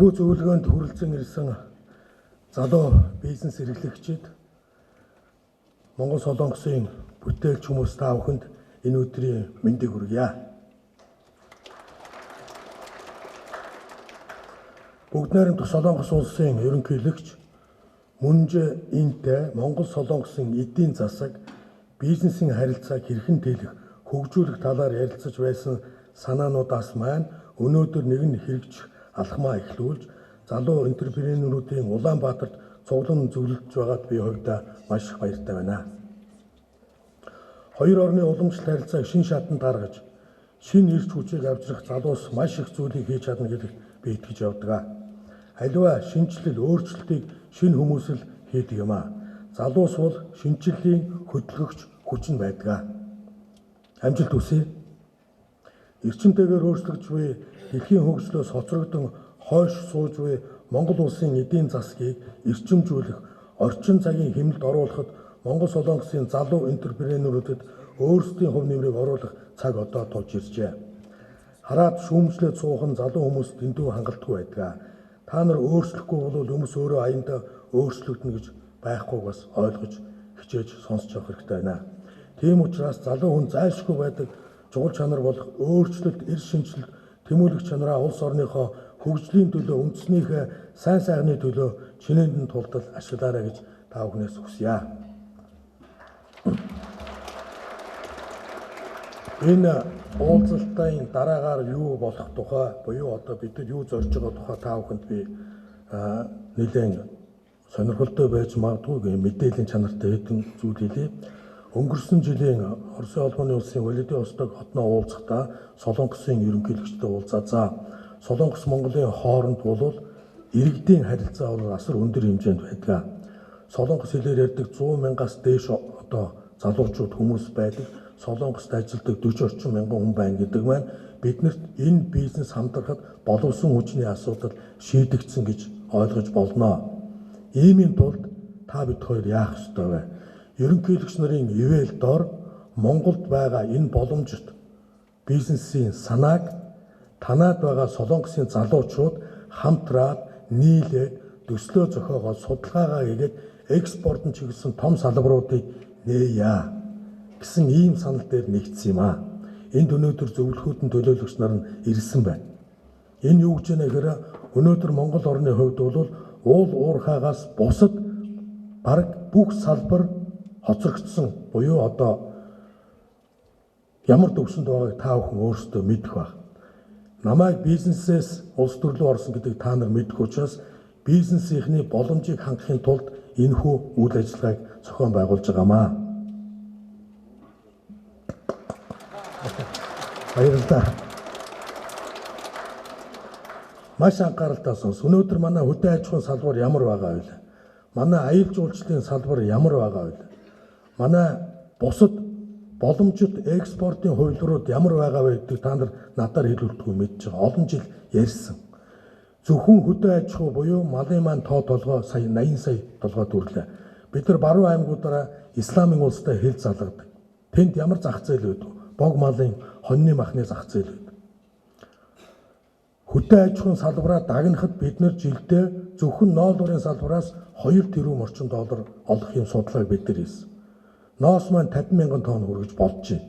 Энэхүү зөвлөгөөнд хүрэлцэн ирсэн залуу бизнес эрхлэгчид, Монгол Солонгосын бүтээлч хүмүүс та бүхэнд энэ өдрийн мэндийг хүргье. Бүгд найрамдах Солонгос улсын ерөнхийлөгч Мун Жэ-интэй Монгол Солонгосын эдийн засаг, бизнесийн харилцааг хэрхэн тэлэх, хөгжүүлэх талаар ярилцаж байсан санаануудаас маань өнөөдөр нэгэн хэрэгжих алхмаа эхлүүлж, залуу энтерпренеруудын Улаанбаатарт цуглан зөвлөж байгаад би хувьдаа маш их баяртай байна. Хоёр орны уламжлалт харилцааг шин шатанд гаргаж, шинэ эрч хүчийг авчрах залуус маш их зүйлийг хийж чадна гэдэгт би итгэж явдаг. Аливаа шинжлэл, өөрчлөлтийг шинэ хүмүүс л хийдэг юм аа. Залуус бол шинжлэлийн хөдөлгөгч хүч нь байдаг. Амжилт хүсье. Эрчимтэйгээр өөрчлөгдөж буй дэлхийн хөгжлөөс хоцрогдсон хойш сууж буй Монгол улсын эдийн засгийг эрчимжүүлэх, орчин цагийн хэмнэлд оруулахад Монгол Солонгосын залуу энтерпренерүүдэд өөрсдийн хувь нэмрийг оруулах цаг одоо тулж иржээ. Хараад шүүмжлээд суух нь залуу хүмүүст дэндүү хангалтгүй байдаг. Та нар өөрчлөхгүй бол хүмүүс өөрөө аяндаа өөрчлөгдөнө гэж байхгүй бас ойлгож хичээж сонсч явах хэрэгтэй байна. Тийм учраас залуу хүн зайлшгүй байдаг чухал чанар болох өөрчлөлт, эр шинжилэлт, тэмүүлэх чанараа улс орныхоо хөгжлийн төлөө, үндэснийхээ сайн сайхны төлөө чинээнд нь тулдал ашиглаарай гэж та бүхнээс хүсье. Энэ уулзалтын дараагаар юу болох тухай буюу одоо бид нар юу зорж байгаа тухай та бүхэнд би нэлээд сонирхолтой байж магадгүй мэдээллийн чанартай хэдэн зүйл хэлье. Өнгөрсөн жилийн Оросын улманы улсын Владивосток хотноо уулзахдаа Солонгосын ерөнхийлөгчтэй уулзаа. Солонгос Монголын хооронд бол иргэдийн харилцаа бол асар өндөр хэмжээнд байдаг. Солонгос хэлээр ярьдаг 100 мянгаас дээш одоо залуучууд хүмүүс байдаг. Солонгост ажилладаг 40 орчим мянган хүн байна гэдэг маань биднэрт энэ бизнес хамтрахад боловсон хүчний асуудал шийдэгдсэн гэж ойлгож болно. Иймийн тулд та бид хоёр яах ёстой вэ? Ерөнхийлөгч нарын ивэл дор Монголд байгаа энэ боломжит бизнесийн санааг танаад байгаа Солонгосын залуучууд хамтраад нийлээд төслөө зохиогоод судалгаагаа хийгээд экспортын чиглэсэн том салбаруудыг нээе гэсэн ийм санал дээр нэгдсэн юм аа. Энд өнөөдөр зөвлөхүүдэн төлөөлөгч нар нь ирсэн байна. Энэ юу гэж байна гэхээр өнөөдөр Монгол орны хувьд бол уул уурхаагаас бусад бараг бүх салбар хоцрогдсон буюу одоо ямар төвшөнд байгааг та бүхэн өөрсдөө мэдэх баг. Намайг бизнесээс улс төрлөө орсон гэдэг та нар мэдэх учраас бизнесийнхний боломжийг хангахын тулд энэхүү үйл ажиллагааг зохион байгуулж байгаамаа. Баярлалаа. Маш анхааралтай сонс. Өнөөдөр манай хөдөө аж ахуйн салбар ямар байгаа вэ? Манай аялал жуулчлалын салбар ямар байгаа вэ? Манай бусад боломжит экспортын хувилбарууд ямар байгаа вэ гэдэг та нар надаар хэлүүлдэггүй мэдж байгаа. Олон жил ярьсан. Зөвхөн хөдөө аж ахуй буюу малын маань тоо толгой сая 80 сая толгой төрлөө. Бид нар баруун аймагуудаараа исламын улстай хэл залгадаг. Тэнд ямар зах зээл вэ? Бог малын хоньны махны зах зээл вэ? Хөдөө аж ахуйн салбараа дагнахад бид нар жилдээ зөвхөн ноолуурын салбараас 2 тэрбум орчим доллар олох юм судалгааг бид нар хийсэн. Ноос маань 50 мянган тонн хүргэж болж байна.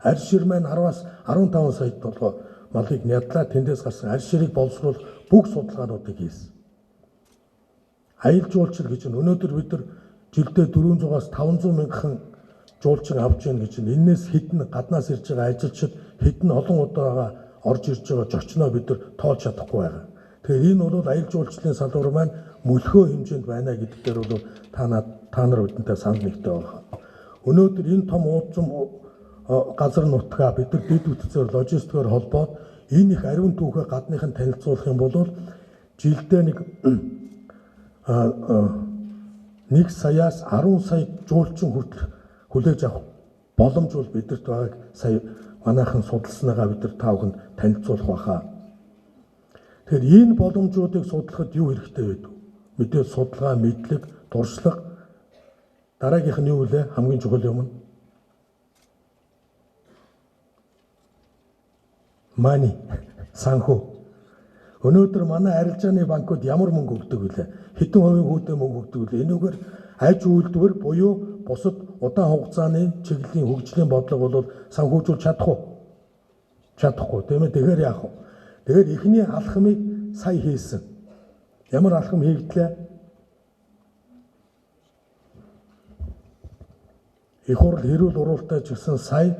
Арьс шир маань 10-аас 15 сая толгой малыг нядлаа, тэндээс гарсан арьс ширийг боловсруулах бүх судалгаануудыг хийсэн. Аялал жуулчлал гэж нь өнөөдөр бид нар жилдээ 400-аас 500 мянган жуулчин авч яана гэж нь энэс хэдэн гаднаас ирж байгаа ажилчид хэдэн олон удаага орж ирж байгаа зочноо бид нар тоолж чадахгүй байгаа. Тэгэхээр энэ бол аялал жуулчлалын салбар маань мөлхөө хэмжээнд байна гэдэг дээр бол та нар бидэнтэй санал нэгтэй байна. Өнөөдөр энэ том уудсан газар нутгаа бид нар дэд үтцээр логистикээр холбоод энэ их ариун түүхээ гадныхан танилцуулах юм бол жилдээ нэг саяас 10 сая жуулчин хүртэл хүлээж авах боломж бол бидэрт байгааг сая манайхан судалснаагаа бид нар та бүхэнд танилцуулах байхаа. Тэгэхээр энэ боломжуудыг судлахад юу хэрэгтэй вэ? Мэдээж судалгаа, мэдлэг, туршлага. Дараагийнх нь юу вэ? Хамгийн чухал юм нь money, санхүү. Өнөөдөр манай арилжааны банкуд ямар мөнгө өгдөг вүлээ? Хэдэн хувийн хүүтэй мөнгө өгдөг вүлээ? Энүүгээр аж үйлдвэр буюу бусад удаан хугацааны чиглэлийн хөгжлийн бодлого бол санхүүжүүлж чадахгүй тийм ээ. Тэгэхээр яах вэ? Тэгэхээр эхний алхмыг сая хийсэн. Ямар алхам хийгдлээ? Их хурл хэрүүл уралдаа ч гэсэн сая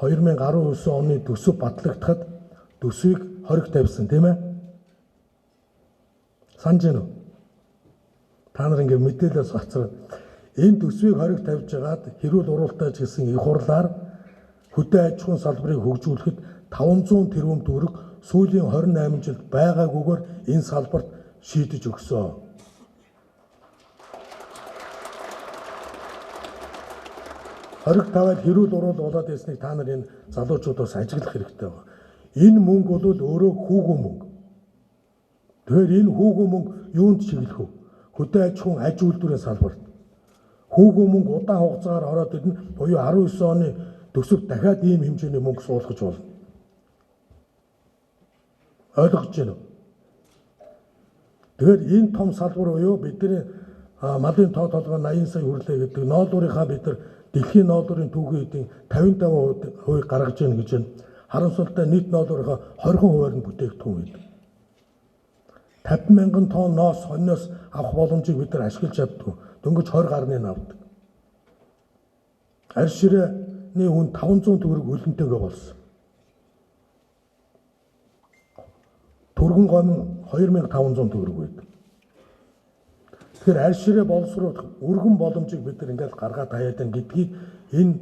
2019 оны төсөв батлагдахад төсвийг хориг тавьсан тийм ээ. Санаж байна уу? Та нар ингэ мэдээлэлээс гацраа энэ төсвийг хориг тавьж байгаад хэрүүл уралдаа ч гэсэн их хурлаар хөдөө аж ахуйн салбарыг хөгжүүлэхэд 500 тэрбум төгрөг сүүлийн 28 жилд байгаагүйгээр энэ салбарт шийдэж өгсөн. Хориг таваад хэрүүл урал болоод ясныг та нар энэ залуучуудаас ажиглах хэрэгтэй байна. Энэ мөнгө бол өөрөө хүүгэн мөнгө. Тэгэхээр энэ хүүгэн мөнгө юунд чиглэх вэ? Хөдөө аж ахуйн аж үйлдвэрийн салбарт. Хүүгэн мөнгө удаан хугацаагаар ороод ирнэ. Буюу 19 оны төсөв дахиад ийм хэмжээний мөнгө суулгаж болно. Ойлгож байна уу? Тэгэхээр энэ том салбар буюу бидний малын тоо толгой 80 сая хүрлээ гэдэг ноолуурынхаа бид нар дэлхийн ноолуурын түүхийн эдийн 55% гаргаж яана гэж байна. Харамсалтай нийт ноолуурынхаа 20% нь бүтээгдэхүүн байдаг. 50 мянган тонн ноос хоньноос авах боломжийг бид нар ашиглаж чаддаг. Дөнгөж 20 гарны авдаг. Арь ширээний хүн 500 төгрөг хөлөнтэйгээ болсон. Түргэн гомн 2500 төгрөг байдаг. Тэгэхээр арь ширээ боловсруулах өргөн боломжийг бид нар ингээд гаргаад хаяад байна гэдгийг энэ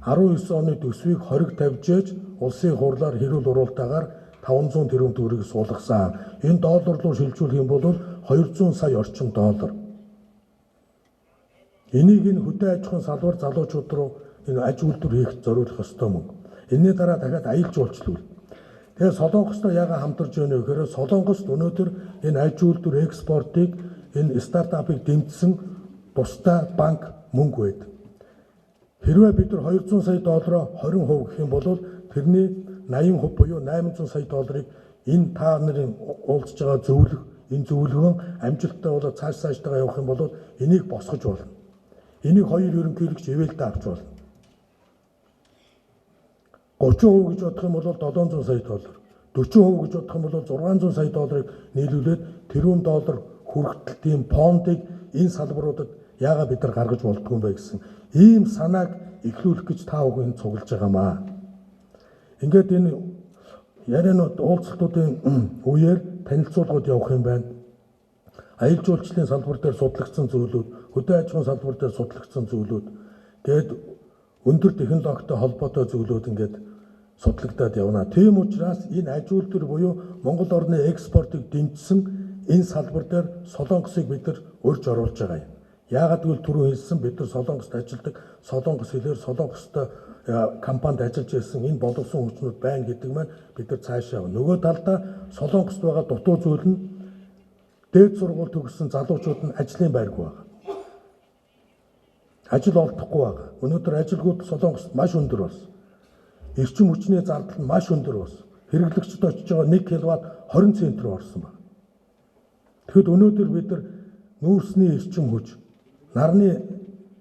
19 оны төсвийг хориг тавьж ээж улсын хурлаар хэрүүл уралдаагаар 500 тэрбум төгрөгийг суулгасан. Энэ доллар руу шилжүүлэх юм бол 200 сая орчим доллар. Энийг энэ хөдөө аж ахуйн салбар залуучууд руу энэ аж үйлдвэр хийх зориулах ёстой мөнгө. Энэний дараа дахиад аялал жуулчлал. Тэгэхээр Солонгостой яагаад хамтарч байна вэ гэхээр Солонгост өнөөдөр энэ аж үйлдвэр экспортыг энэ стартапыг дэмжсэн тусдаа банк мөнгө байдаг. Хэрвээ бид нар 200 сая доллароо 20% гэх юм бол тэрний 80% буюу 800 сая долларыг энэ та нарын уулзж байгаа зөвлөх энэ зөвлөгөө амжилттай болоод цаашдаа явах юм бол энийг босгож болно. Энийг хоёр ерөнхийлөгч ивэлдэ авч болно. 30% гэж бодох юм бол 700 сая доллар, 40% гэж бодох юм бол 600 сая долларыг нийлүүлээд тэрбум доллар хүртэл тийм фондыг энэ салбаруудад яагаад бид нар гаргаж болдгоо юм бэ гэсэн ийм санааг эхлүүлэх гэж та бүхэн цуглаж байгаамаа. Ингээд энэ ярианууд уулзалтуудын үеэр танилцуулгууд явах юм байна. Аялал жуулчлалын салбар дээр судлагдсан зүйлүүд, хөдөө аж ахуйн салбар дээр судлагдсан зүйлүүд, тэгээд өндөр технологитой холбоотой зүйлүүд ингээд судлагдаад явна. Тийм учраас энэ аж үйлдвэр буюу Монгол орны экспортыг дэмжсэн энэ салбар дээр Солонгосыг бид нар өрж оруулж байгаа юм. Яагаад гэвэл түрүү хэлсэн бид нар Солонгост ажилладаг, Солонгос хэлээр Солонгостой компанид ажиллаж байсан энэ боловсон хүчнүүд байна гэдэг маань бид нар цаашаа явна. Нөгөө талдаа Солонгост байгаа дутуу зүйл нь дээд сургууль төгссөн залуучууд нь ажлын байргүй байгаа. Ажил олдохгүй байгаа. Өнөөдөр ажилгүйд Солонгост маш өндөр болсон. Эрчим хүчний зардал нь маш өндөр болсон. Хэрэглэгчд очиж байгаа 1 киловатт 20 цент рүү орсон байна. Тэгэхэд өнөөдөр бид нар нүүрсний эрчим хүч, нарны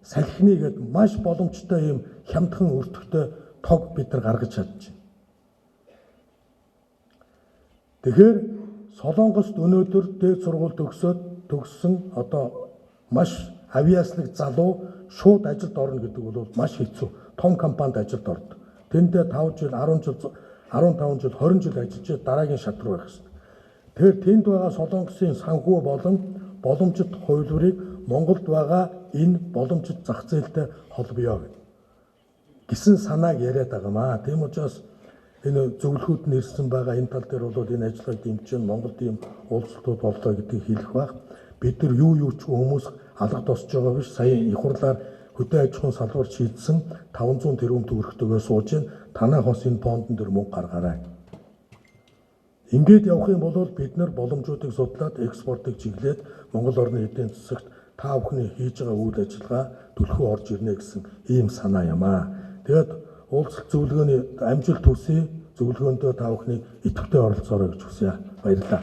салхины гэдэг маш боломжтой юм хямдхан өртөгтэй тог бид нар гаргаж чадчих. Тэгэхээр Солонгост өнөөдөр дээд сургууль төгссөн одоо маш авиаслаг залуу шууд ажилд орно гэдэг бол маш хэцүү. Том компанид ажилд ордог. Тэндээ 5 жил, 10 жил, 15 жил, 20 жил ажиллаж дараагийн шат руу явах хэрэгтэй. Тэгэхээр тэнд байгаа Солонгосын санхүү болон боломжит хувилбарыг Монголд байгаа энэ боломжит зах зээлтэй холбоё гэсэн санааг яриад байгаамаа. Тийм учраас энэ зөвлөхүүд нь ирсэн байгаа энэ тал дээр бол энэ ажиллагааг дэмжиж Монголд ийм уулзалтууд боллоо гэдгийг хэлэх баг. Бид нар юу ч хүмүүс алга тосч байгаа биш. Сая их хурлаар хөдөө аж ахуйн салбар шийдсэн 500 тэрбум төгрөгтэйгээ сууж ин танай хос энэ фондон дээр мөнгө гаргаарай. Ингээд явах юм бол бид нар боломжуудыг судлаад экспортыг чиглээд Монгол орны эдийн засагт та бүхний хийж байгаа үйл ажиллагаа төлхөө орж ирнэ гэсэн ийм санаа юм аа. Тэгээд уулзалт зөвлөгөөний амжилт хүсье. Зөвлөгөөндөө та бүхний идэвхтэй оролцоорой гэж хүсье. Баярлалаа.